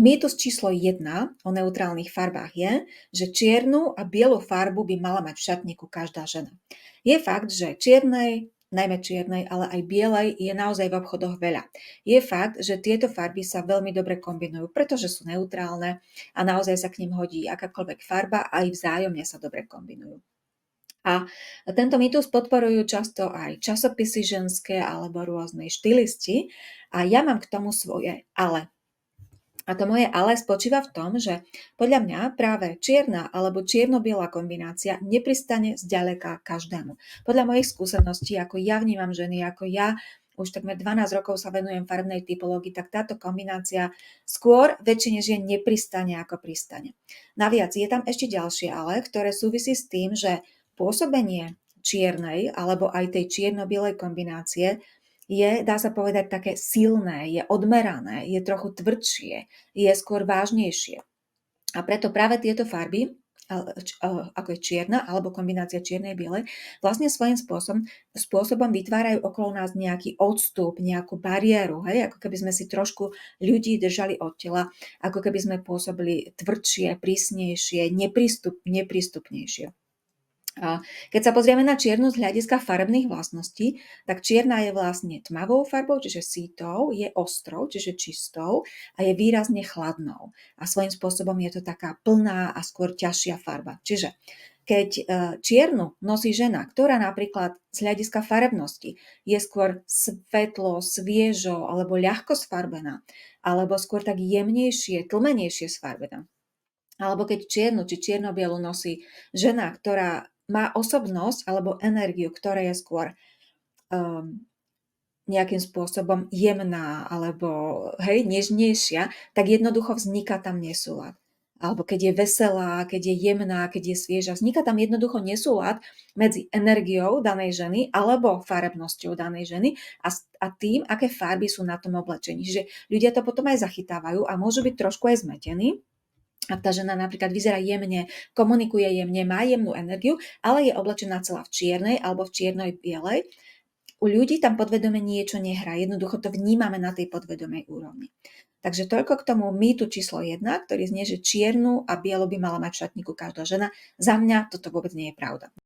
Mýtus číslo 1 o neutrálnych farbách je, že čiernu a bielu farbu by mala mať v šatníku každá žena. Je fakt, že čiernej, najmä čiernej, ale aj bielej je naozaj v obchodoch veľa. Je fakt, že tieto farby sa veľmi dobre kombinujú, pretože sú neutrálne a naozaj sa k nim hodí akákoľvek farba a aj vzájomne sa dobre kombinujú. A tento mýtus podporujú často aj časopisy ženské alebo rôzne štilisti a ja mám k tomu svoje ale. A to moje ale spočíva v tom, že podľa mňa práve čierna alebo čierno-biela kombinácia nepristane zďaleka každému. Podľa mojich skúseností, ako ja vnímam ženy, ako ja už takmer 12 rokov sa venujem farebnej typológii, tak táto kombinácia skôr väčšine žien nepristane ako pristane. Naviac je tam ešte ďalšie ale, ktoré súvisí s tým, že pôsobenie čiernej alebo aj tej čierno-bielej kombinácie je, dá sa povedať, také silné, je odmerané, je trochu tvrdšie, je skôr vážnejšie. A preto práve tieto farby, ako je čierna alebo kombinácia čiernej a bielej, vlastne svojím spôsobom vytvárajú okolo nás nejaký odstup, nejakú bariéru, hej? Ako keby sme si trošku ľudí držali od tela, ako keby sme pôsobili tvrdšie, prísnejšie, neprístupnejšie. A keď sa pozrieme na čiernu z hľadiska farebných vlastností, tak čierna je vlastne tmavou farbou, čiže sítou, je ostrou, čiže čistou a je výrazne chladnou. A svojím spôsobom je to taká plná a skôr ťažšia farba. Čiže keď čiernu nosí žena, ktorá napríklad z hľadiska farebnosti je skôr svetlo, sviežo alebo ľahko sfarbená, alebo skôr tak jemnejšie, tlmenejšie sfarbená, alebo keď čiernu či čierno-bielu nosí žena, ktorá má osobnosť alebo energiu, ktorá je skôr nejakým spôsobom jemná alebo nežnejšia, tak jednoducho vzniká tam nesúlad. Alebo keď je veselá, keď je jemná, keď je svieža, vzniká tam jednoducho nesúlad medzi energiou danej ženy alebo farebnosťou danej ženy a tým, aké farby sú na tom oblečení. Čiže ľudia to potom aj zachytávajú a môžu byť trošku aj zmetení. Ak tá žena napríklad vyzerá jemne, komunikuje jemne, má jemnú energiu, ale je oblečená celá v čiernej alebo v čiernej bielej, u ľudí tam podvedome niečo nehrá. Jednoducho to vnímame na tej podvedomej úrovni. Takže toľko k tomu mýtu číslo 1, ktorý znie, že čiernu a bielu by mala mať v šatníku každá žena. Za mňa toto vôbec nie je pravda.